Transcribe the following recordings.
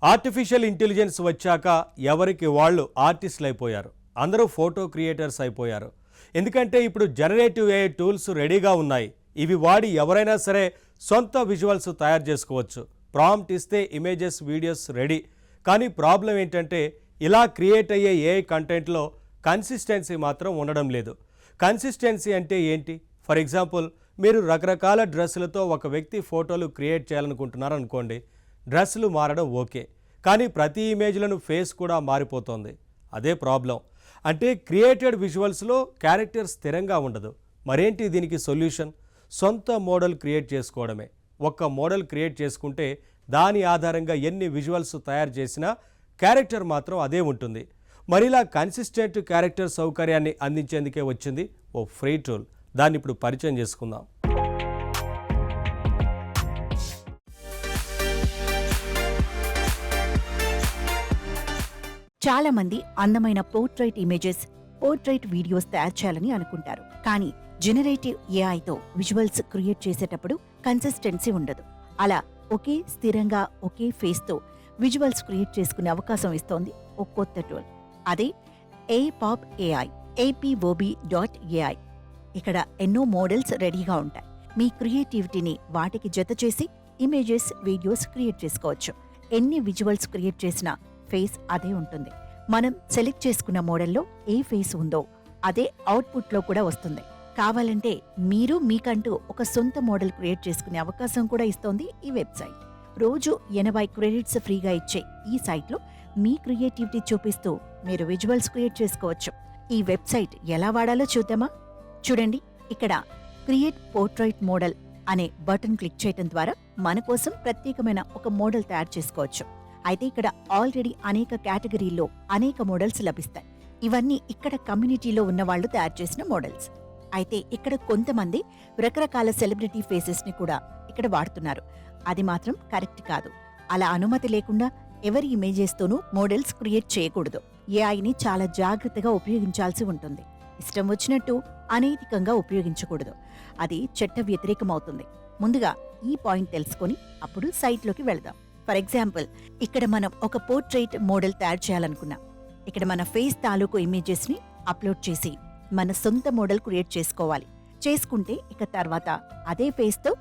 Artificial intelligence వచ్చాక ఎవరికి వాళ్ళు ఆర్టిస్టులు అయిపోయారు. అందరూ ఫోటో క్రియేటర్స్ అయిపోయారు. ఎందుకంటే ఇప్పుడు జనరేటివ్ ఏఐ టూల్స్ రెడీగా ఉన్నాయి. ఇవి వాడి ఎవరైనా సరే సొంత విజువల్స్ తయారు చేసుకోవచ్చు. ప్రాంప్ట్ ఇస్తే ఇమేజెస్, వీడియోస్ రెడీ. కానీ ప్రాబ్లం ఏంటంటే ఇలా క్రియేట్ అయ్యే ఏఐ కంటెంట్లో కన్సిస్టెన్సీ మాత్రం ఉండడం లేదు. కన్సిస్టెన్సీ అంటే ఏంటి? ఫర్ ఎగ్జాంపుల్, మీరు రకరకాల డ్రెస్సులతో ఒక వ్యక్తి ఫోటోలు క్రియేట్ చేయాలనుకుంటున్నారు అనుకోండి. డ్రెస్సులు మారడం ఓకే, కానీ ప్రతి ఇమేజ్లను ఫేస్ కూడా మారిపోతుంది. అదే ప్రాబ్లం. అంటే క్రియేటెడ్ విజువల్స్లో క్యారెక్టర్ స్థిరంగా ఉండదు. మరేంటి దీనికి సొల్యూషన్? సొంత మోడల్ క్రియేట్ చేసుకోవడమే. ఒక్క మోడల్ క్రియేట్ చేసుకుంటే దాని ఆధారంగా ఎన్ని విజువల్స్ తయారు చేసినా క్యారెక్టర్ మాత్రం అదే ఉంటుంది. మరిలా కన్సిస్టెంట్ క్యారెక్టర్ సౌకర్యాన్ని అందించేందుకే వచ్చింది ఓ ఫ్రీ టూల్. దాన్ని ఇప్పుడు పరిచయం చేసుకుందాం. చాలా మంది అందమైన పోర్ట్రైట్ ఇమేజెస్, పోర్ట్రైట్ వీడియోస్ తయారు చేయాలని అనుకుంటారు. కానీ జెనరేటివ్ ఏఐతో విజువల్స్ క్రియేట్ చేసేటప్పుడు కన్సిస్టెన్సీ ఉండదు. అలా ఒకే స్థిరంగా ఒకే ఫేస్తో విజువల్స్ క్రియేట్ చేసుకునే అవకాశం ఇస్తోంది ఓ కొత్త టూల్. అదే ఏపాప్ ఏఐ, APOB.AI. ఇక్కడ ఎన్నో మోడల్స్ రెడీగా ఉంటాయి. మీ క్రియేటివిటీని వాటికి జత చేసి ఇమేజెస్, వీడియోస్ క్రియేట్ చేసుకోవచ్చు. ఎన్ని విజువల్స్ క్రియేట్ చేసినా ఫేస్ అదే ఉంటుంది. మనం సెలెక్ట్ చేసుకున్న మోడల్లో ఏ ఫేస్ ఉందో అదే అవుట్పుట్లో కూడా వస్తుంది. కావాలంటే మీరు మీకంటూ ఒక సొంత మోడల్ క్రియేట్ చేసుకునే అవకాశం కూడా ఇస్తోంది ఈ వెబ్సైట్. రోజు 80 క్రెడిట్స్ ఫ్రీగా ఇచ్చే ఈ సైట్లో మీ క్రియేటివిటీ చూపిస్తూ మీరు విజువల్స్ క్రియేట్ చేసుకోవచ్చు. ఈ వెబ్సైట్ ఎలా వాడాలో చూద్దామా? చూడండి, ఇక్కడ క్రియేట్ పోర్ట్రైట్ మోడల్ అనే బటన్ క్లిక్ చేయడం ద్వారా మన కోసం ప్రత్యేకమైన ఒక మోడల్ తయారు చేసుకోవచ్చు. అయితే ఇక్కడ ఆల్రెడీ అనేక కేటగిరీల్లో అనేక మోడల్స్ లభిస్తాయి. ఇవన్నీ ఇక్కడ కమ్యూనిటీలో ఉన్న వాళ్ళు తయారు చేసిన మోడల్స్. అయితే ఇక్కడ కొంతమంది రకరకాల సెలబ్రిటీ ఫేసెస్ ని కూడా ఇక్కడ వాడుతున్నారు. అది మాత్రం కరెక్ట్ కాదు. అలా అనుమతి లేకుండా ఎవరి ఇమేజెస్ తోనూ మోడల్స్ క్రియేట్ చేయకూడదు. ఏఐని చాలా జాగ్రత్తగా ఉపయోగించాల్సి ఉంటుంది. ఇష్టం వచ్చినట్టు అనైతికంగా ఉపయోగించకూడదు. అది చట్ట వ్యతిరేకమవుతుంది. ముందుగా ఈ పాయింట్ తెలుసుకొని అప్పుడు సైట్లోకి వెళదాం. ఫర్ ఎగ్జాంపుల్, ఇక్కడ మనం ఒక పోర్ట్రైట్ మోడల్ తయారు చేయాలనుకున్నాం. ఇక్కడ మన ఫేస్ తాలూకు ఇమేజెస్ ని అప్లోడ్ చేసి మన సొంత మోడల్ క్రియేట్ చేసుకుంటే ఇక తర్వాత అదే ఫేస్ తో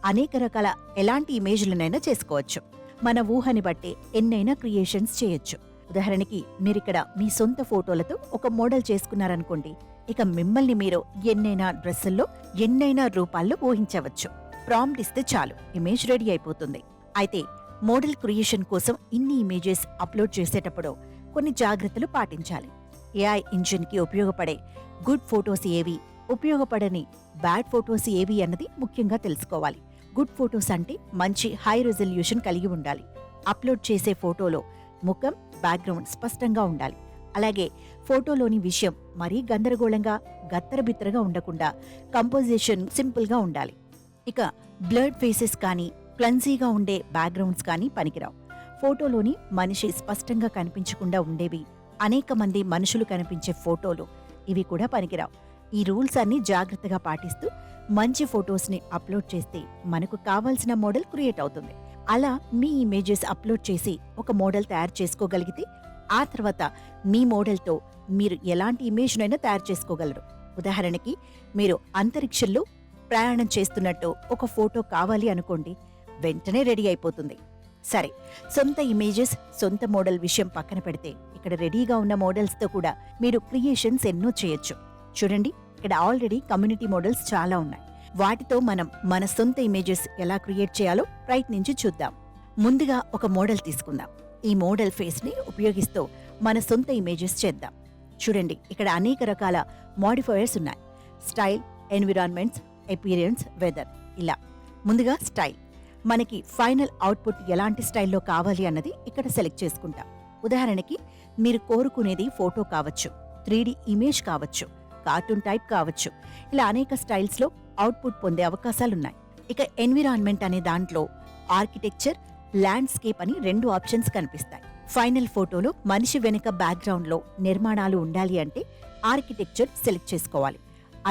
అనేక రకాల ఎలాంటి ఇమేజ్లనైనా చేసుకోవచ్చు. మన ఊహని బట్టి ఎన్నైనా క్రియేషన్స్ చేయొచ్చు. ఉదాహరణకి, మీరిక్కడ మీ సొంత ఫోటోలతో ఒక మోడల్ చేసుకున్నారనుకోండి. ఇక మిమ్మల్ని మీరు ఎన్నైనా డ్రెస్సుల్లో, ఎన్నైనా రూపాల్లో ఊహించవచ్చు. ప్రాంప్ట్ ఇస్తే చాలు, ఇమేజ్ రెడీ అయిపోతుంది. అయితే మోడల్ క్రియేషన్ కోసం ఇన్ని ఇమేజెస్ అప్లోడ్ చేసేటప్పుడు కొన్ని జాగ్రత్తలు పాటించాలి. ఏఐ ఇంజిన్ కి ఉపయోగపడే గుడ్ ఫోటోస్ ఏవి, ఉపయోగపడని బ్యాడ్ ఫోటోస్ ఏవి అన్నది ముఖ్యంగా తెలుసుకోవాలి. గుడ్ ఫోటోస్ అంటే మంచి హై రెజల్యూషన్ కలిగి ఉండాలి. అప్లోడ్ చేసే ఫోటోలో ముఖం, బ్యాక్గ్రౌండ్ స్పష్టంగా ఉండాలి. అలాగే ఫోటోలోని విషయం మరీ గందరగోళంగా, గత్తరబిత్తరగా ఉండకుండా కంపోజిషన్ సింపుల్ గా ఉండాలి. ఇక బ్లర్డ్ ఫేసెస్ కానీ, క్లన్సీగా ఉండే బ్యాక్గ్రౌండ్స్ కానీ పనికిరావు. ఫోటోలోని మనిషి స్పష్టంగా కనిపించకుండా ఉండేవి, అనేక మంది మనుషులు కనిపించే ఫోటోలు, ఇవి కూడా పనికిరావు. ఈ రూల్స్ అన్ని జాగ్రత్తగా పాటిస్తూ మంచి ఫోటోస్ ని అప్లోడ్ చేస్తే మనకు కావాల్సిన మోడల్ క్రియేట్ అవుతుంది. అలా మీ ఇమేజెస్ అప్లోడ్ చేసి ఒక మోడల్ తయారు చేసుకోగలిగితే ఆ తర్వాత మీ మోడల్తో మీరు ఎలాంటి ఇమేజ్నైనా తయారు చేసుకోగలరు. ఉదాహరణకి, మీరు అంతరిక్షంలో ప్రయాణం చేస్తున్నట్టు ఒక ఫోటో కావాలి అనుకోండి, వెంటనే రెడీ అయిపోతుంది. సరే, సొంత ఇమేజెస్, సొంత మోడల్ విషయం పక్కన పెడితే ఇక్కడ రెడీగా ఉన్న మోడల్స్తో కూడా మీరు క్రియేషన్స్ ఎన్నో చేయొచ్చు. చూడండి, ఇక్కడ ఆల్రెడీ కమ్యూనిటీ మోడల్స్ చాలా ఉన్నాయి. వాటితో మనం మన సొంత ఇమేజెస్ ఎలా క్రియేట్ చేయాలో ప్రయత్నించి చూద్దాం. ముందుగా ఒక మోడల్ తీసుకుందాం. ఈ మోడల్ ఫేస్ ని ఉపయోగిస్తూ మన సొంత ఇమేజెస్ చేద్దాం. చూడండి, ఇక్కడ అనేక రకాల మోడిఫైయర్స్ ఉన్నాయి. స్టైల్, ఎన్విరాన్మెంట్స్, అపియరెన్స్, వెదర్, ఇలా. ముందుగా స్టైల్. మనకి ఫైనల్ అవుట్పుట్ ఎలాంటి స్టైల్లో కావాలి అన్నది ఇక్కడ సెలెక్ట్ చేసుకుంటాం. ఉదాహరణకి, మీరు కోరుకునేది ఫోటో కావచ్చు, 3D ఇమేజ్ కావచ్చు, కార్టూన్ టైప్ కావచ్చు. ఇలా అనేక స్టైల్స్లో అవుట్పుట్ పొందే అవకాశాలున్నాయి. ఇక ఎన్విరాన్మెంట్ అనే దాంట్లో ఆర్కిటెక్చర్, ల్యాండ్స్కేప్ అని 2 ఆప్షన్స్ కనిపిస్తాయి. ఫైనల్ ఫోటోలో మనిషి వెనుక బ్యాక్గ్రౌండ్లో నిర్మాణాలు ఉండాలి అంటే ఆర్కిటెక్చర్ సెలెక్ట్ చేసుకోవాలి.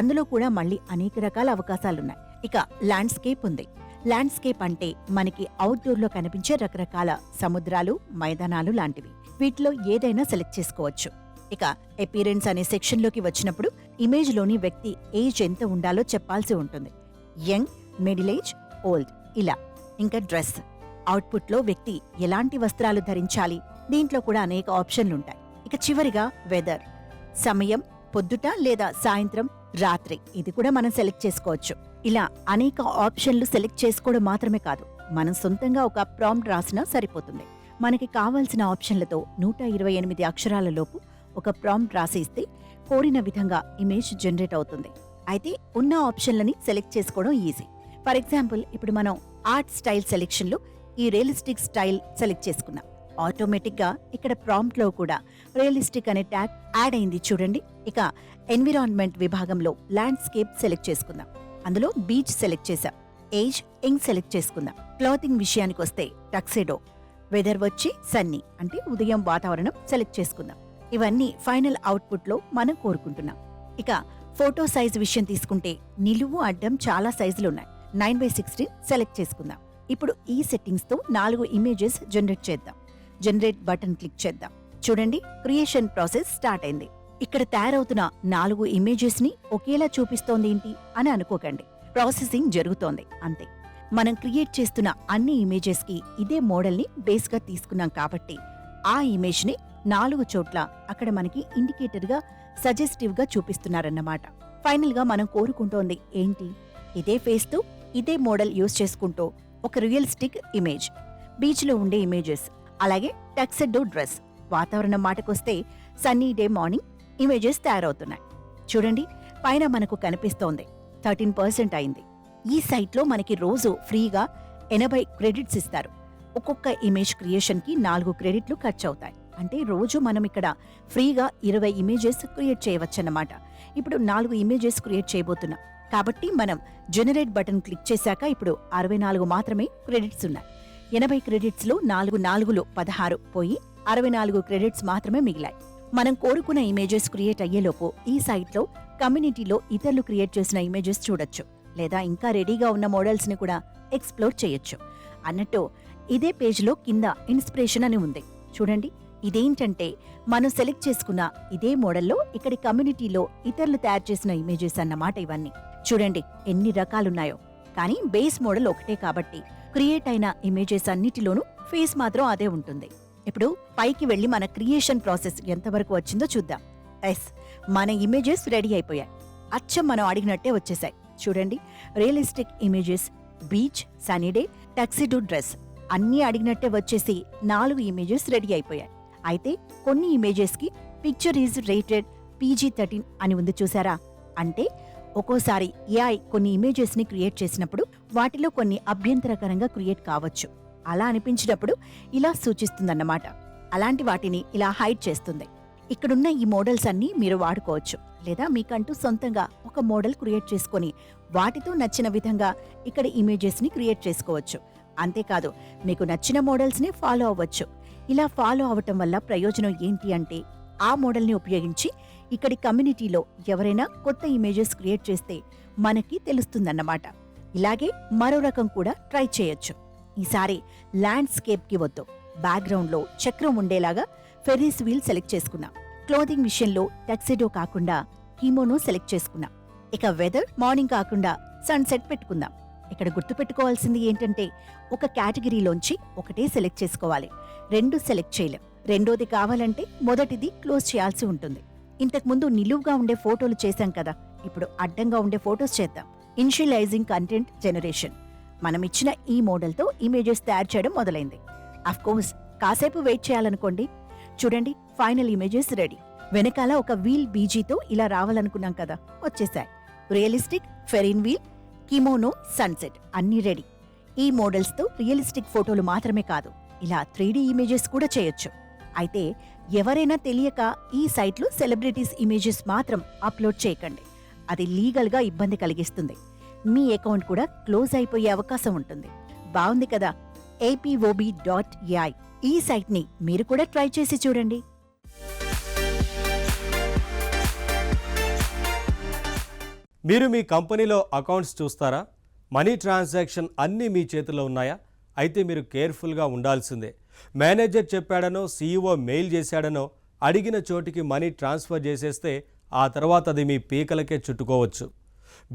అందులో కూడా మళ్ళీ అనేక రకాల అవకాశాలున్నాయి. ఇక ల్యాండ్స్కేప్ ఉంది. ల్యాండ్స్కేప్ అంటే మనకి అవుట్డోర్లో కనిపించే రకరకాల సముద్రాలు, మైదానాలు లాంటివి. వీటిలో ఏదైనా సెలెక్ట్ చేసుకోవచ్చు. ఇక అపీరెన్స్ అనే సెక్షన్లోకి వచ్చినప్పుడు ఇమేజ్లోని వ్యక్తి ఏజ్ ఎంత ఉండాలో చెప్పాల్సి ఉంటుంది. యంగ్, మిడిల్ ఏజ్, ఓల్డ్ ఇలా. ఇంకా డ్రెస్, అవుట్పుట్లో వ్యక్తి ఎలాంటి వస్త్రాలు ధరించాలి, దీంట్లో కూడా అనేక ఆప్షన్లుంటాయి. ఇక చివరిగా వెదర్, సమయం, పొద్దుట లేదా సాయంత్రం, రాత్రి, ఇది కూడా మనం సెలెక్ట్ చేసుకోవచ్చు. ఇలా అనేక ఆప్షన్లు సెలెక్ట్ చేసుకోవడం మాత్రమే కాదు, మనం సొంతంగా ఒక ప్రాంప్ట్ రాసినా సరిపోతుంది. మనకి కావాల్సిన ఆప్షన్లతో 128 అక్షరాలలోపు ఒక ప్రాంప్ట్ రాసి ఇస్తే కోరిన విధంగా ఇమేజ్ జనరేట్ అవుతుంది. అయితే ఉన్న ఆప్షన్లని సెలెక్ట్ చేసుకోవడం ఈజీ. ఫర్ ఎగ్జాంపుల్, ఇప్పుడు మనం ఆర్ట్ స్టైల్ సెలెక్షన్లో ఈ రియలిస్టిక్ స్టైల్ సెలెక్ట్ చేసుకున్నాం. ఆటోమేటిక్గా ఇక్కడ ప్రాంప్ట్లో కూడా రియలిస్టిక్ అనే ట్యాగ్ యాడ్ అయింది చూడండి. ఇక ఎన్విరాన్మెంట్ విభాగంలో ల్యాండ్స్కేప్ సెలెక్ట్ చేసుకుందాం. అందులో బీచ్ సెలెక్ట్ చేశాం. ఏజ్, యంగ్ సెలెక్ట్ చేసుకుందాం. క్లాతింగ్ విషయానికి వస్తే టక్సెడో, వెదర్ వచ్చి సన్నీ అంటే ఉదయం వాతావరణం సెలెక్ట్ చేసుకుందాం. ఇవన్నీ ఫైనల్ అవుట్పుట్లో మనం కోరుకుంటున్నాం. ఇక ఫోటో సైజ్ విషయం తీసుకుంటే నిలువు, అడ్డం చాలా సైజులున్నాయి. 9:16 సెలెక్ట్ చేసుకుందాం. ఇప్పుడు ఈ సెట్టింగ్స్తో 4 ఇమేజెస్ జనరేట్ చేద్దాం. జనరేట్ బటన్ క్లిక్ చేద్దాం. చూడండి, క్రియేషన్ ప్రాసెస్ స్టార్ట్ అయింది. ఇక్కడ తయారవుతున్న 4 ఇమేజెస్ ని ఒకేలా చూపిస్తోంది ఏంటి అని అనుకోకండి. ప్రాసెసింగ్ జరుగుతోంది అంతే. మనం క్రియేట్ చేస్తున్న అన్ని ఇమేజెస్ కి ఇదే మోడల్ ని బేస్ గా తీసుకున్నాం కాబట్టి ఆ ఇమేజ్ ని 4 చోట్ల అక్కడ మనకి ఇండికేటర్ గా, సజెస్టివ్ గా చూపిస్తున్నారన్నమాట. ఫైనల్ గా మనం కోరుకుంటోంది ఏంటి? ఇదే ఫేస్ తో ఇదే మోడల్ యూజ్ చేసుకుంటూ ఒక రియలిస్టిక్ ఇమేజ్, బీచ్ లో ఉండే ఇమేజెస్, అలాగే టక్సెడో డ్రెస్, వాతావరణం మాటకొస్తే సన్నీ డే మార్నింగ్ ఇమేజెస్ తయారవుతున్నాయి. చూడండి, పైన మనకు కనిపిస్తోంది 13% అయింది. ఈ సైట్లో మనకి రోజు ఫ్రీగా 80 క్రెడిట్స్ ఇస్తారు. ఒక్కొక్క ఇమేజ్ క్రియేషన్కి 4 క్రెడిట్లు ఖర్చు అవుతాయి. అంటే రోజు మనం ఇక్కడ ఫ్రీగా 20 ఇమేజెస్ క్రియేట్ చేయవచ్చన్నమాట. ఇప్పుడు 4 ఇమేజెస్ క్రియేట్ చేయబోతున్నాం కాబట్టి మనం జనరేట్ బటన్ క్లిక్ చేశాక ఇప్పుడు 64 మాత్రమే క్రెడిట్స్ ఉన్నాయి. 80 క్రెడిట్స్లో 4 16 పోయి 64 క్రెడిట్స్ మాత్రమే మిగిలాయి. మనం కోరుకున్న ఇమేజెస్ క్రియేట్ అయ్యేలోపు ఈ సైట్లో కమ్యూనిటీలో ఇతరులు క్రియేట్ చేసిన ఇమేజెస్ చూడొచ్చు, లేదా ఇంకా రెడీగా ఉన్న మోడల్స్ ని కూడా ఎక్స్ప్లోర్ చేయొచ్చు. అన్నట్టు ఇదే పేజ్లో కింద ఇన్స్పిరేషన్ అని ఉంది చూడండి. ఇదేంటంటే మనం సెలెక్ట్ చేసుకున్న ఇదే మోడల్లో ఇక్కడి కమ్యూనిటీలో ఇతరులు తయారు చేసిన ఇమేజెస్ అన్నమాట ఇవన్నీ. చూడండి ఎన్ని రకాలున్నాయో. కానీ బేస్ మోడల్ ఒకటే కాబట్టి క్రియేట్ అయిన ఇమేజెస్ అన్నిటిలోనూ ఫేస్ మాత్రం అదే ఉంటుంది. ఇప్పుడు పైకి వెళ్లి మన క్రియేషన్ ప్రాసెస్ ఎంతవరకు వచ్చిందో చూద్దాం. మన ఇమేజెస్ రెడీ అయిపోయాయి. అచ్చం మనం అడిగినట్టే వచ్చేసాయి. చూడండి, రియలిస్టిక్ ఇమేజెస్, బీచ్, సనీడే, టక్సిడో డ్రెస్ అన్నీ అడిగినట్టే వచ్చేసి 4 ఇమేజెస్ రెడీ అయిపోయాయి. అయితే కొన్ని ఇమేజెస్ కి పిక్చర్ ఈజ్ రేటెడ్ PG-13 అని ఉంది చూసారా? అంటే ఒక్కోసారి AI కొన్ని ఇమేజెస్ ని క్రియేట్ చేసినప్పుడు వాటిలో కొన్ని అభ్యంతరకరంగా క్రియేట్ కావచ్చు. అలా అనిపించినప్పుడు ఇలా సూచిస్తుందన్నమాట. అలాంటి వాటిని ఇలా హైడ్ చేస్తుంది. ఇక్కడున్న ఈ మోడల్స్ అన్నీ మీరు వాడుకోవచ్చు, లేదా మీకంటూ సొంతంగా ఒక మోడల్ క్రియేట్ చేసుకొని వాటితో నచ్చిన విధంగా ఇక్కడ ఇమేజెస్ ని క్రియేట్ చేసుకోవచ్చు. అంతేకాదు, మీకు నచ్చిన మోడల్స్ ని ఫాలో అవ్వచ్చు. ఇలా ఫాలో అవటం వల్ల ప్రయోజనం ఏంటి అంటే ఆ మోడల్ని ఉపయోగించి ఇక్కడి కమ్యూనిటీలో ఎవరైనా కొత్త ఇమేజెస్ క్రియేట్ చేస్తే మనకి తెలుస్తుందన్నమాట. ఇలాగే మరో రకం కూడా ట్రై చేయొచ్చు. ఈసారి ల్యాండ్స్కేప్ కి వద్దు, బ్యాక్గ్రౌండ్ లో చక్రం ఉండేలాగా ఫెర్రీస్ వీల్ సెలెక్ట్ చేసుకున్నాం. క్లోదింగ్ విషయంలో టక్సెడో కాకుండా కిమోనో సెలెక్ట్ చేసుకున్నాం. ఇక వెదర్ మార్నింగ్ కాకుండా సన్సెట్ పెట్టుకుందాం. ఇక్కడ గుర్తుపెట్టుకోవాల్సింది ఏంటంటే ఒక కేటగిరీలోంచి ఒకటే సెలెక్ట్ చేసుకోవాలి. 2 సెలెక్ట్ చేయలేం. రెండోది కావాలంటే మొదటిది క్లోజ్ చేయాల్సి ఉంటుంది. ఇంతకుముందు నిలువుగా ఉండే ఫోటోలు చేశాం కదా, ఇప్పుడు అడ్డంగా ఉండే ఫోటోస్ చేద్దాం. Initialising content generation. మనం ఇచ్చిన ఈ మోడల్తో ఇమేజెస్ తయారు చేయడం మొదలైంది. అఫ్కోర్స్ కాసేపు వెయిట్ చేయాలనుకోండి. చూడండి, ఫైనల్ ఇమేజెస్ రెడీ. వెనకాల ఒక వీల్ బీజీతో ఇలా రావాలనుకున్నాం కదా, వచ్చేసాయి. రియలిస్టిక్, ఫెరిన్ వీల్, కిమోనో, సన్సెట్ అన్నీ రెడీ. ఈ మోడల్స్తో రియలిస్టిక్ ఫోటోలు మాత్రమే కాదు, ఇలా 3D ఇమేజెస్ కూడా చేయొచ్చు. అయితే ఎవరైనా తెలియక ఈ సైట్లో సెలబ్రిటీస్ ఇమేజెస్ మాత్రం అప్లోడ్ చేయకండి. అది లీగల్గా ఇబ్బంది కలిగిస్తుంది. మీ అకౌంట్ కూడా క్లోజ్ అయిపోయే అవకాశం ఉంటుంది. బాగుంది కదా, APOB.ai. ఈ సైట్ని మీరు కూడా ట్రై చేసి చూడండి. మీరు మీ కంపెనీలో అకౌంట్స్ చూస్తారా? మనీ ట్రాన్సాక్షన్ అన్నీ మీ చేతిలో ఉన్నాయా? అయితే మీరు కేర్ఫుల్గా ఉండాల్సిందే. మేనేజర్ చెప్పాడనో, సీఈఓ మెయిల్ చేశాడనో అడిగిన చోటికి మనీ ట్రాన్స్ఫర్ చేసేస్తే ఆ తర్వాత అది మీ పీకలకే చుట్టుకోవచ్చు.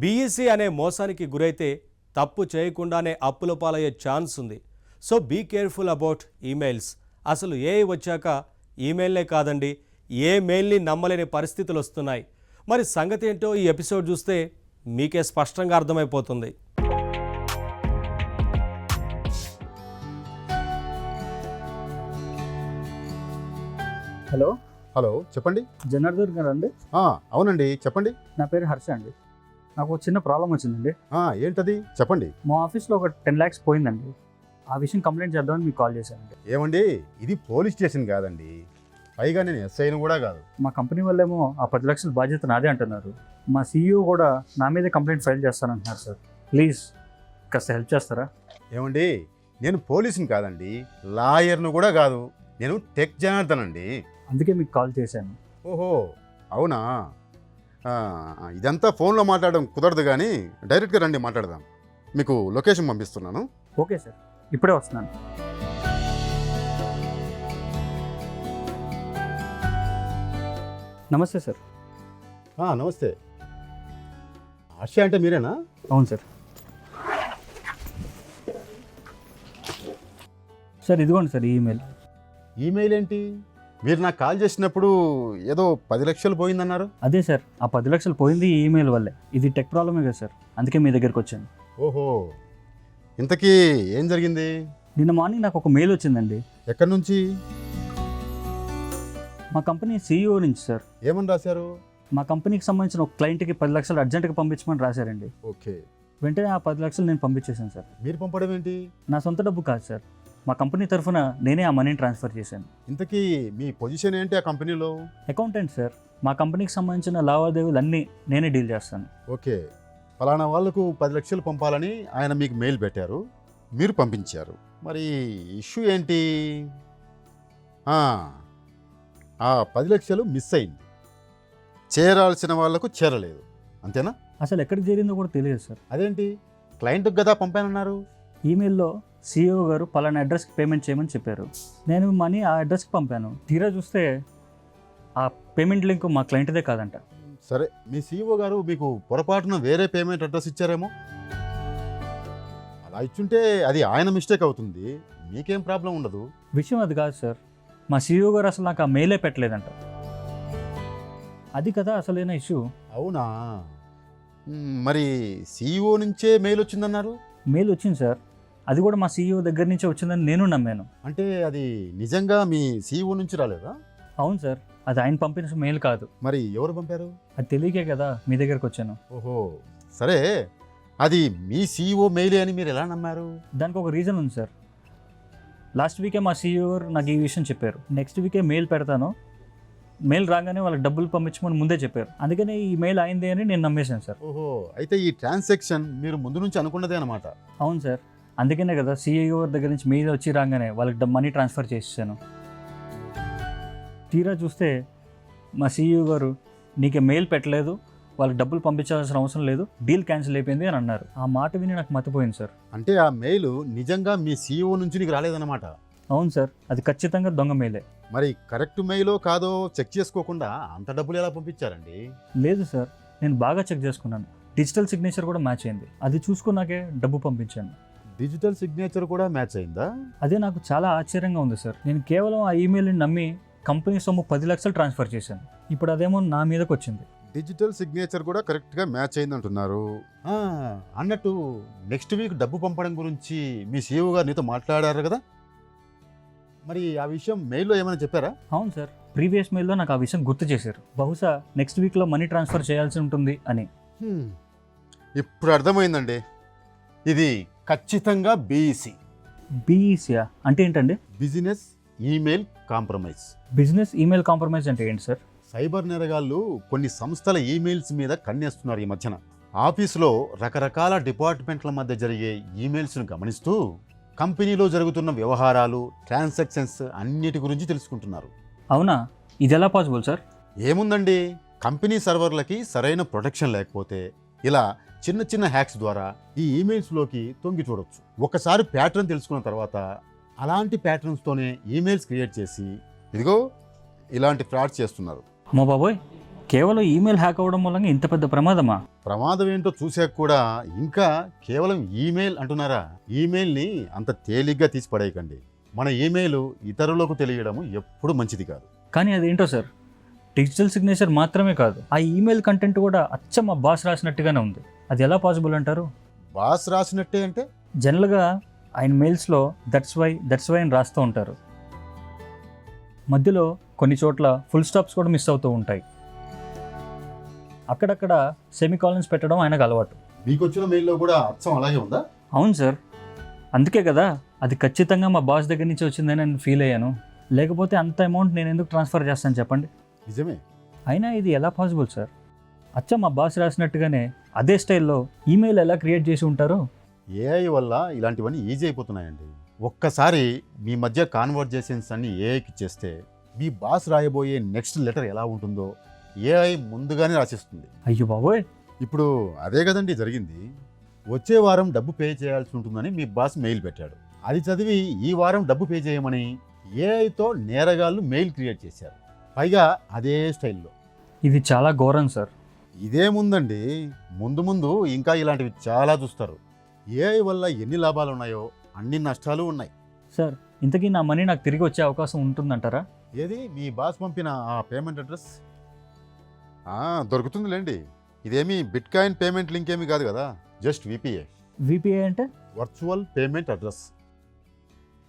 బీఈసీ అనే మోసానికి గురైతే తప్పు చేయకుండానే అప్పుల పాలయ్యే ఛాన్స్ ఉంది. So be careful about emails. అసలు ఏఐ వచ్చాక ఈమెయిల్నే కాదండి, ఏ మెయిల్ని నమ్మలేని పరిస్థితులు వస్తున్నాయి. మరి సంగతి ఏంటో ఈ ఎపిసోడ్ చూస్తే మీకే స్పష్టంగా అర్థమైపోతుంది. హలో హలో, చెప్పండి. జనార్దన్ గారు అండి? అవునండి, చెప్పండి. నా పేరు హర్ష అండి. నాకు ఒక చిన్న ప్రాబ్లం వచ్చిందండి. ఏంటది, చెప్పండి. మా ఆఫీస్లో ఒక 10 lakhs పోయిందండి. ఆ విషయం కంప్లైంట్ చేద్దామని మీకు కాల్ చేశానండి. ఏమండి, ఇది పోలీస్ స్టేషన్ కాదండి, పైగా నేను ఎస్ఐని కూడా కాదు. మా కంపెనీ వాళ్ళేమో ఆ 10 లక్షల బాధ్యత నాదే అంటున్నారు. మా సీఈఓ కూడా నా మీద కంప్లైంట్ ఫైల్ చేస్తానంటున్నారు సార్. ప్లీజ్ కాస్త హెల్ప్ చేస్తారా? ఏమండి, నేను పోలీసుని కాదండి, లాయర్ను కూడా కాదు, నేను టెక్ జనార్దన్ అండి. అందుకే మీకు కాల్ చేశాను. ఓహో, అవునా? ఇదంతా ఫోన్లో మాట్లాడడం కుదరదు, కానీ డైరెక్ట్గా రండి, మాట్లాడదాం. మీకు లొకేషన్ పంపిస్తున్నాను. ఓకే సార్, ఇప్పుడే వస్తున్నాను. నమస్తే సార్. నమస్తే. హర్ష అంటే మీరేనా? అవును సార్. సార్ ఇదిగోండి సార్ ఈమెయిల్. ఈమెయిల్ ఏంటి? మీరు నాకు కాల్ చేసినప్పుడు ఏదో 10 లక్షలు పోయిందన్నారు. అదే సార్, ఆ 10 లక్షలు పోయింది ఈ ఈమెయిల్ వల్లే. ఇది టెక్ ప్రాబ్లమే కదా సార్, అందుకే మీ దగ్గరికి వచ్చాను. ఓహో, ఇంతకీ ఏం జరిగింది? నిన్న మార్నింగ్ నాకు ఒక మెయిల్ వచ్చిందండి. ఎక్కడి నుంచి? మా కంపెనీ సీఈఓ నుంచి సార్. ఏమని రాశారు? మా కంపెనీకి సంబంధించిన ఒక క్లయింట్కి 10 లక్షలు అర్జెంట్గా పంపించమని రాశారండి. ఓకే. వెంటనే ఆ 10 లక్షలు నేను పంపించేశాను సార్. మీరు పంపడం ఏంటి? నా సొంత డబ్బు కాదు సార్, మా కంపెనీ తరఫున నేనే ఆ మనీని ట్రాన్స్ఫర్ చేశాను. ఇంతకీ మీ పొజిషన్ ఏంటి ఆ కంపెనీలో? Accountant sir. మా కంపెనీకి సంబంధించిన లావాదేవీలు అన్నీ నేనే డీల్ చేస్తాను. ఓకే. ఫలానా వాళ్ళకు 10 లక్షలు పంపాలని ఆయన మీకు మెయిల్ పెట్టారు, మీరు పంపించారు. మరి ఇష్యూ ఏంటి? ఆ 10 లక్షలు మిస్ అయింది, చేరాల్సిన వాళ్లకు చేరలేదు, అంతేనా? అసలు ఎక్కడికి చేరిందో కూడా తెలియదు సార్. అదేంటి, క్లయింట్కి కదా పంపానన్నారు. ఈమెయిల్లో సీఈఓ గారు పలానా అడ్రస్కి పేమెంట్ చేయమని చెప్పారు. నేను మనీ ఆ అడ్రస్కి పంపాను. తీరా చూస్తే ఆ పేమెంట్ లింక్ మా క్లయింట్దే కాదంట. సరే, మీ సీఈఓ గారు మీకు పొరపాటున వేరే పేమెంట్ అడ్రస్ ఇచ్చారేమో. అలా ఇచ్చుంటే అది ఆయన మిస్టేక్ అవుతుంది, మీకేం ప్రాబ్లం ఉండదు. విషయం అది కాదు సార్, మా సీఈఓ గారు అసలు నాకు ఆ మెయిలే పెట్టలేదంట. అది కదా అసలైన ఇష్యూ. అవునా? మరి సీఈఓ నుంచే మెయిల్ వచ్చిందన్నారు. మెయిల్ వచ్చింది సార్, అది కూడా మా సీఈఓ దగ్గర నుంచే వచ్చిందని నేను నమ్మాను. అంటే అది నిజంగా మీ సీఈఓ నుంచి రాలేదా? అవును సార్, అది ఆయన పంపిన మెయిల్ కాదు. మరి ఎవరు పంపారు? అది తెలియకే కదా మీ దగ్గరకు వచ్చాను. ఓహో, సరే, అది మీ సీఈఓ మెయిలే అని మీరు ఎలా నమ్మారు? దానికి ఒక రీజన్ ఉంది సార్. లాస్ట్ వీకే మా సీఈఓ గారు నాకు ఈ విషయం చెప్పారు. నెక్స్ట్ వీకే మెయిల్ పెడతాను, మెయిల్ రాగానే వాళ్ళకి డబ్బులు పంపించమని ముందే చెప్పారు. అందుకనే ఈ మెయిల్ అయిందే అని నేను నమ్మేశాను సార్. ఓహో, అయితే ఈ ట్రాన్సాక్షన్ మీరు ముందు నుంచి అనుకున్నదే అనమాట. అవును సార్, అందుకనే కదా సీఈఓ దగ్గర నుంచి మెయిల్ వచ్చి రాగానే వాళ్ళకి మనీ ట్రాన్స్ఫర్ చేసేసాను. తీరా చూస్తే మా సీఈఓ గారు నీకే మెయిల్ పెట్టలేదు, వాళ్ళకి డబ్బులు పంపించాల్సిన అవసరం లేదు, డీల్ క్యాన్సిల్ అయిపోయింది అని అన్నారు. ఆ మాట విని నాకు మతిపోయింది సార్. అంటే ఆ మెయిల్ నిజంగా మీ సీఈఓ నుంచి నీకు రాలేదన్నమాట. అవును సార్, అది ఖచ్చితంగా దొంగ మెయిలే. మరి కరెక్ట్ మెయిలో కాదో చెక్ చేసుకోకుండా అంత డబ్బులు ఎలా పంపించారండి? లేదు సార్, నేను బాగా చెక్ చేసుకున్నాను. డిజిటల్ సిగ్నేచర్ కూడా మ్యాచ్ అయింది. అది చూసుకున్నాకే డబ్బు పంపించాను. డిజిటల్ సిగ్నేచర్ కూడా మ్యాచ్ అయిందా? అదే నాకు చాలా ఆశ్చర్యంగా ఉంది సార్. నేను కేవలం ఆ ఈమెయిల్ని నమ్మి కంపెనీ సొమ్ము 10 లక్షలు ట్రాన్స్ఫర్ చేశాను. ఇప్పుడు అదేమో నా మీదకి వచ్చింది. డిజిటల్ సిగ్నేచర్ కూడా కరెక్ట్గా మ్యాచ్ అయింది అంటున్నారు. అన్నట్టు నెక్స్ట్ వీక్ డబ్బు పంపడం గురించి మీ సీఈఓ గారు నీతో మాట్లాడారు కదా, మరి ఆ విషయం మెయిల్లో ఏమైనా చెప్పారా? అవును సార్, ప్రీవియస్ మెయిల్లో నాకు ఆ విషయం గుర్తు చేశారు. బహుశా నెక్స్ట్ వీక్లో మనీ ట్రాన్స్ఫర్ చేయాల్సి ఉంటుంది అని. ఇప్పుడు అర్థమైందండి, ఇది ఖచ్చితంగా బీఈసీ. బీఈసీయా అంటే ఏంటండి? Business email compromise. Business email compromise అంటే ఏంటి సార్? సైబర్ నేరగాళ్ళు కొన్ని సంస్థల ఈమెయిల్స్ మీద కన్నేస్తున్నారు ఈ మధ్యన. ఆఫీసులో రకరకాల డిపార్ట్మెంట్ల మధ్య జరిగే ఈమెయిల్స్ను గమనిస్తూ కంపెనీలో జరుగుతున్న వ్యవహారాలు, ట్రాన్సాక్షన్స్ అన్నిటి గురించి తెలుసుకుంటున్నారు. అవునా, ఇది ఎలా పాసిబుల్ సార్? ఏముందండి, కంపెనీ సర్వర్లకి సరైన ప్రొటెక్షన్ లేకపోతే ఇలా చిన్న చిన్న హ్యాక్స్ ద్వారా ఈ ఈమెయిల్స్లోకి తొంగి చూడొచ్చు. ఒకసారి ప్యాటర్న్ తెలుసుకున్న తర్వాత అలాంటి ప్యాటర్న్స్తోనే ఈమెయిల్స్ క్రియేట్ చేసి ఇదిగో ఇలాంటి ఫ్రాడ్స్ చేస్తున్నారు. మా బాబోయ్, కేవలం ఈమెయిల్ హ్యాక్ అవ్వడం మూలంగా ఇంత పెద్ద ప్రమాదమా? ప్రమాదం ఏంటో చూసాక కూడా ఇంకా కేవలం ఈమెయిల్ అంటున్నారా? ఈమెయిల్ని అంత తేలిగ్గా తీసి పడేయకండి. మన ఈమెయిల్ ఇతరులకు తెలియడము ఎప్పుడు మంచిది కాదు. కానీ అదేంటో సార్, డిజిటల్ సిగ్నేచర్ మాత్రమే కాదు, ఆ ఈమెయిల్ కంటెంట్ కూడా అచ్చం మా బాస్ రాసినట్టుగానే ఉంది. అది ఎలా పాసిబుల్ అంటారు? బాస్ రాసినట్టే అంటే? జనరల్గా ఆయన మెయిల్స్లో దట్స్ వై అని రాస్తూ ఉంటారు. మధ్యలో కొన్ని చోట్ల ఫుల్ స్టాప్స్ కూడా మిస్ అవుతూ ఉంటాయి. అక్కడక్కడ సెమీకాలన్స్ పెట్టడం ఆయనకు అలవాటు. మీకు వచ్చిన మెయిల్లో కూడా అచ్చం అలాగే ఉందా? అవును సార్, అందుకే కదా అది ఖచ్చితంగా మా బాస్ దగ్గర నుంచి వచ్చిందని నేను ఫీల్ అయ్యాను. లేకపోతే అంత అమౌంట్ నేను ఎందుకు ట్రాన్స్ఫర్ చేస్తాను చెప్పండి? నిజమే. అయినా ఇది ఎలా పాసిబుల్ సార్? అచ్చా మా బాస్ రాసినట్టుగానే అదే స్టైల్లో ఈమెయిల్ ఎలా క్రియేట్ చేసి ఉంటారు? ఏఐ వల్ల ఇలాంటివన్నీ ఈజీ అయిపోతున్నాయండి. ఒక్కసారి మీ మధ్య కాన్వర్జేషన్స్ అన్ని ఏఐకి ఇచ్చేస్తే మీ బాస్ రాయబోయే నెక్స్ట్ లెటర్ ఎలా ఉంటుందో ఏఐ ముందుగానే రాసిస్తుంది. అయ్యో బాబోయ్, ఇప్పుడు అదే కదండి జరిగింది. వచ్చే వారం డబ్బు పే చేయాల్సి ఉంటుందని మీ బాస్ మెయిల్ పెట్టాడు. అది చదివి ఈ వారం డబ్బు పే చేయమని ఏఐతో నేరగాళ్ళు మెయిల్ క్రియేట్ చేశారు, పైగా అదే స్టైల్లో. ఇది చాలా ఘోరం సార్. ఇదేముందండి, ముందు ముందు ఇంకా ఇలాంటివి చాలా చూస్తారు. ఏఐ వల్ల ఎన్ని లాభాలు ఉన్నాయో అన్ని నష్టాలు ఉన్నాయి. సార్, ఇంతకీ నా మనీ నాకు తిరిగి వచ్చే అవకాశం ఉంటుందంటారా? ఏది మీ బాస్ పంపిన ఆ పేమెంట్ అడ్రస్? దొరుకుతుందిలేండి. ఇదేమీ బిట్ కాయిన్ పేమెంట్ లింక్ ఏమీ కాదు కదా, జస్ట్ విపిఐ. విపిఐ అంటే virtual payment address.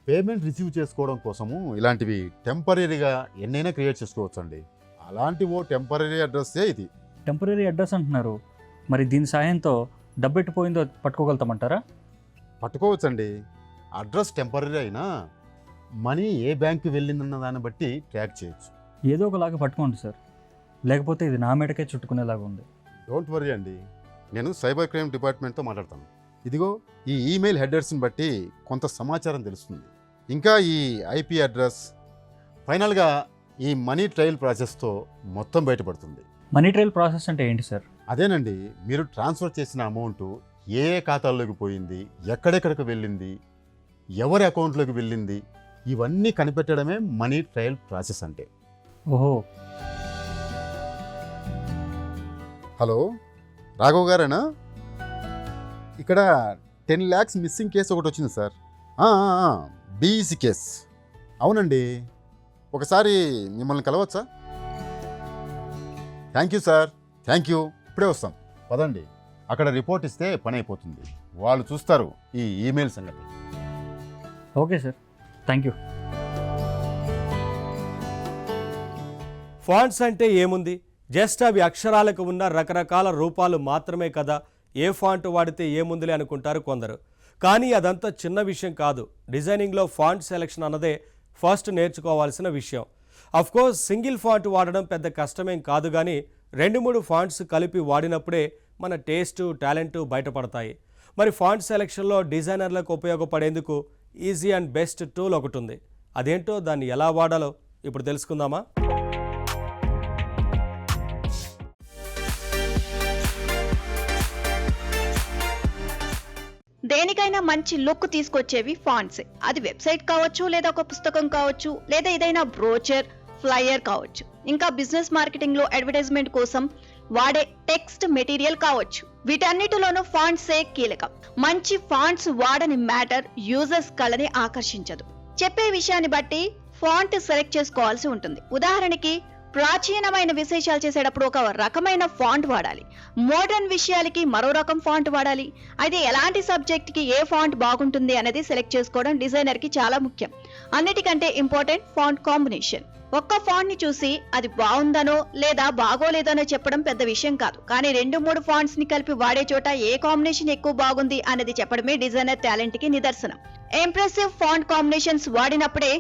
Payment receive చేసుకోవడం కోసము ఇలాంటివి టెంపరీగా ఎన్నైనా క్రియేట్ చేసుకోవచ్చు అండి. అలాంటి ఓ టెంపరీ అడ్రస్సే ఇది. టెంపరీ అడ్రస్ అంటున్నారు, మరి దీని సాయంతో డబ్బు ఎట్టిపోయిందో పట్టుకోగలుగుతామంటారా? పట్టుకోవచ్చండి. అడ్రస్ టెంపరీ అయినా మనీ ఏ బ్యాంక్కి వెళ్ళిందన్న దాన్ని బట్టి ట్రాక్ చేయొచ్చు. ఏదో ఒకలాగా పట్టుకోండి సార్, లేకపోతే ఇది నా మెడకే చుట్టుకునేలాగా ఉంది. డోంట్ వరీ అండి, నేను సైబర్ క్రైమ్ డిపార్ట్మెంట్తో మాట్లాడతాను. ఇదిగో ఈ ఈమెయిల్ హెడర్స్ని బట్టి కొంత సమాచారం తెలుస్తుంది. ఇంకా ఈ ఐపీ అడ్రస్, ఫైనల్గా ఈ మనీ ట్రయల్ ప్రాసెస్తో మొత్తం బయటపడుతుంది. మనీ ట్రయల్ ప్రాసెస్ అంటే ఏంటి సార్? అదేనండి, మీరు ట్రాన్స్ఫర్ చేసిన అమౌంట్ ఏ ఏ ఖాతాల్లోకి పోయింది, ఎక్కడెక్కడికి వెళ్ళింది, ఎవరి అకౌంట్లోకి వెళ్ళింది, ఇవన్నీ కనిపెట్టడమే మనీ ట్రయల్ ప్రాసెస్ అంటే. ఓహో. హలో, రాఘవ్ గారేనా? ఇక్కడ 10 lakhs మిస్సింగ్ కేసు ఒకటి వచ్చింది సార్. BEC case. అవునండి, ఒకసారి మిమ్మల్ని కలవచ్చా? Thank you sir, thank you. ఇప్పుడే వస్తాం, పదండి. అక్కడ రిపోర్ట్ ఇస్తే పని అయిపోతుంది, వాళ్ళు చూస్తారు ఈ ఈమెయిల్ సంగతి. Okay sir, thank you. Fonts అంటే ఏముంది, జస్ట్ అవి అక్షరాలకు ఉన్న రకరకాల రూపాలు మాత్రమే కదా. ఏ ఫాంట్ వాడితే ఏముందిలే అనుకుంటారు కొందరు, కానీ అదంతా చిన్న విషయం కాదు. డిజైనింగ్లో ఫాంట్ సెలెక్షన్ అన్నదే ఫస్ట్ నేర్చుకోవాల్సిన విషయం. అఫ్కోర్స్ సింగిల్ ఫాంట్ వాడడం పెద్ద కష్టమేం కాదు, కానీ 2-3 ఫాంట్స్ కలిపి వాడినప్పుడే మన టేస్టు టాలెంటు బయటపడతాయి. మరి ఫాంట్ సెలెక్షన్లో డిజైనర్లకు ఉపయోగపడేందుకు ఈజీ అండ్ బెస్ట్ టూల్ ఒకటి ఉంది. అదేంటో, దాన్ని ఎలా వాడాలో ఇప్పుడు తెలుసుకుందామా? దేనికైనా మంచి లుక్ తీసుకొచ్చేవి ఫాంట్స్. అది వెబ్సైట్ కావచ్చు, లేదా ఒక పుస్తకం కావచ్చు, లేదా ఏదైనా బ్రోచర్, ఫ్లైయర్ కావచ్చు, ఇంకా బిజినెస్ మార్కెటింగ్ లో అడ్వర్టైజ్మెంట్ కోసం వాడే టెక్స్ట్ మెటీరియల్ కావచ్చు. వీటన్నిటిలోనూ ఫాంట్సే కీలకం. మంచి ఫాంట్స్ వాడని మ్యాటర్ యూజర్స్ కళ్ళని ఆకర్షించదు. చెప్పే విషయాన్ని బట్టి ఫాంట్ సెలెక్ట్ చేసుకోవాల్సి ఉంటుంది. ఉదాహరణకి, ప్రాచీనమైన విశేషాలు చేసేటప్పుడు ఒక రకమైన ఫాంట్ వాడాలి, మోడర్న్ విషయాలకి మరో రకం ఫాంట్ వాడాలి. అయితే ఎలాంటి సబ్జెక్ట్ కి ఏ ఫాంట్ బాగుంటుంది అనేది సెలెక్ట్ చేసుకోవడం డిజైనర్ కి చాలా ముఖ్యం. అన్నిటికంటే ఇంపార్టెంట్ ఫాంట్ కాంబినేషన్. ఒక్క ఫాంట్ ని చూసి అది బాగుందనో లేదా బాగోలేదనో చెప్పడం పెద్ద విషయం కాదు, కానీ 2-3 ఫాంట్స్ ని కలిపి వాడే చోట ఏ కాంబినేషన్ ఎక్కువ బాగుంది అనేది చెప్పడమే డిజైనర్ టాలెంట్ కి నిదర్శనం. ఇంప్రెసివ్ ఫాంట్ కాంబినేషన్స్ వాడినప్పుడే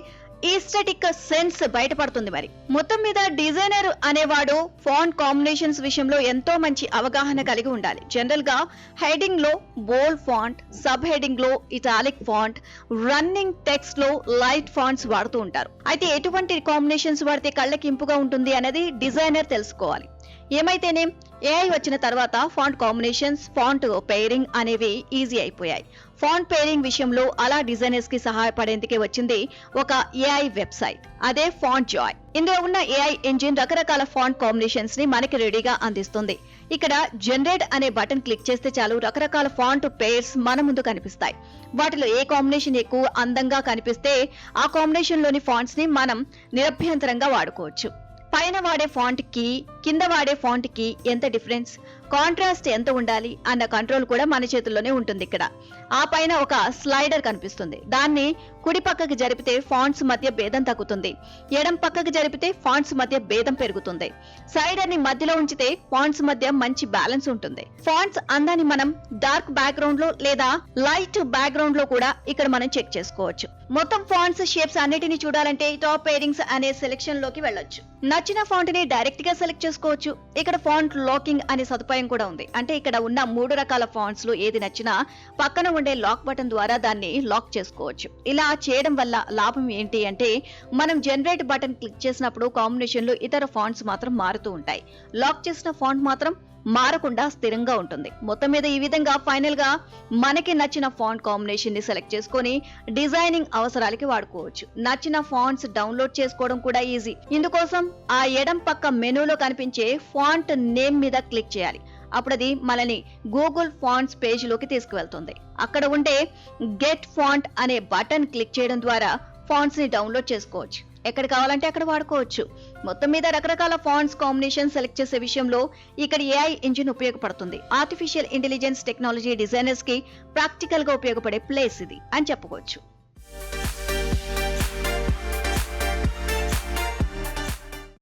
ఈస్థెటిక్ సెన్స్ బయటపడుతుంది. మరి మొత్తం మీద డిజైనర్ అనేవాడు ఫాంట్ కాంబినేషన్స్ విషయంలో ఎంతో మంచి అవగాహన కలిగి ఉండాలి. జనరల్ గా హెడింగ్ లో బోల్డ్ ఫాంట్, సబ్ హెడింగ్ లో ఇటాలిక్ ఫాంట్, రన్నింగ్ టెక్స్ట్ లో లైట్ ఫాంట్స్ వాడుతూ ఉంటారు. అయితే ఎటువంటి కాంబినేషన్స్ వాడితే కళ్ళకి ఇంపుగా ఉంటుంది అనేది డిజైనర్ తెలుసుకోవాలి. ఏమైతేనే ఏఐ వచ్చిన తర్వాత ఫాంట్ కాంబినేషన్స్, ఫాంట్ పేరింగ్ అనేవి ఈజీ అయిపోయాయి. ఫాంట్ పేరింగ్ విషయంలో అలా డిజైనర్స్ కి సహాయపడేందుకే వచ్చింది ఒక ఏఐ వెబ్సైట్, అదే ఫాంట్ జాయ్. ఇందులో ఉన్న ఏఐ ఇంజిన్ రకరకాల ఫాంట్ కాంబినేషన్స్ ని మనకి రెడీగా అందిస్తుంది. ఇక్కడ జనరేట్ అనే బటన్ క్లిక్ చేస్తే చాలు రకరకాల ఫాంట్ పేర్స్ మన ముందు కనిపిస్తాయి. వాటిలో ఏ కాంబినేషన్ ఎక్కువ అందంగా కనిపిస్తే ఆ కాంబినేషన్ లోని ఫాంట్స్ ని మనం నిరభ్యంతరంగా వాడుకోవచ్చు. పైన వాడే ఫాంట్ కి కింద వాడే ఫాంట్ కి ఎంత డిఫరెన్స్, కాంట్రాస్ట్ ఎంత ఉండాలి అన్న కంట్రోల్ కూడా మన చేతుల్లోనే ఉంటుంది. ఇక్కడ ఆ పైన ఒక స్లైడర్ కనిపిస్తుంది. దాన్ని కుడి పక్కకి జరిపితే ఫాంట్స్ మధ్య భేదం తగ్గుతుంది, ఎడం పక్కకి జరిపితే ఫాంట్స్ మధ్య భేదం పెరుగుతుంది. స్లైడర్ ని మధ్యలో ఉంచితే ఫాంట్స్ మధ్య మంచి బ్యాలెన్స్ ఉంటుంది. ఫాంట్స్ అందాన్ని మనం డార్క్ బ్యాక్గ్రౌండ్ లో లేదా లైట్ బ్యాక్గ్రౌండ్ లో కూడా ఇక్కడ మనం చెక్ చేసుకోవచ్చు. మొత్తం ఫాంట్స్ షేప్స్ అన్నిటిని చూడాలంటే టాప్ పేరింగ్స్ అనే సెలెక్షన్ లోకి వెళ్ళొచ్చు. నచ్చిన ఫాంట్ ని డైరెక్ట్ గా సెలెక్ట్ చేసుకోవచ్చు. ఇక్కడ ఫాంట్ లాకింగ్ అనే సదుపాయం కూడా ఉంది. అంటే ఇక్కడ ఉన్న 3 రకాల ఫాంట్స్ లో ఏది నచ్చినా పక్కన ఉండే లాక్ బటన్ ద్వారా దాన్ని లాక్ చేసుకోవచ్చు. ఇలా చేయడం వల్ల లాభం ఏంటి అంటే మనం జనరేట్ బటన్ క్లిక్ చేసినప్పుడు కాంబినేషన్ లో ఇతర ఫాంట్స్ మాత్రం మారుతూ ఉంటాయి. లాక్ చేసిన ఫాంట్ మాత్రం మారకుండా స్థిరంగా ఉంటుంది. మొత్తం మీద ఈ విధంగా ఫైనల్ గా మనకి నచ్చిన ఫాంట్ కాంబినేషన్ ని సెలెక్ట్ చేసుకొని డిజైనింగ్ అవసరాలకి వాడుకోవచ్చు. నచ్చిన ఫాంట్స్ డౌన్లోడ్ చేసుకోవడం కూడా ఈజీ. ఇందుకోసం ఆ ఎడం పక్క మెనూలో కనిపించే ఫాంట్ నేమ్ మీద క్లిక్ చేయాలి. అప్పుడు అది మనని గూగుల్ ఫాంట్స్ పేజ్ లోకి తీసుకువెళ్తుంది. అక్కడ ఉండే గెట్ ఫాంట్ అనే బటన్ క్లిక్ చేయడం ద్వారా ఫాంట్స్ ని డౌన్లోడ్ చేసుకోవచ్చు. ఎక్కడ కావాలంటే అక్కడ వాడుకోవచ్చు. మొత్తం మీద రకరకాల ఫాంట్స్ కాంబినేషన్ సెలెక్ట్ చేసే విషయంలో ఇక్కడ ఏఐ ఇంజిన్ ఉపయోగపడుతుంది. ఆర్టిఫిషియల్ ఇంటెలిజెన్స్ టెక్నాలజీ డిజైనర్స్ కి ప్రాక్టికల్ గా ఉపయోగపడే ప్లేస్ ఇది అని చెప్పుకోవచ్చు.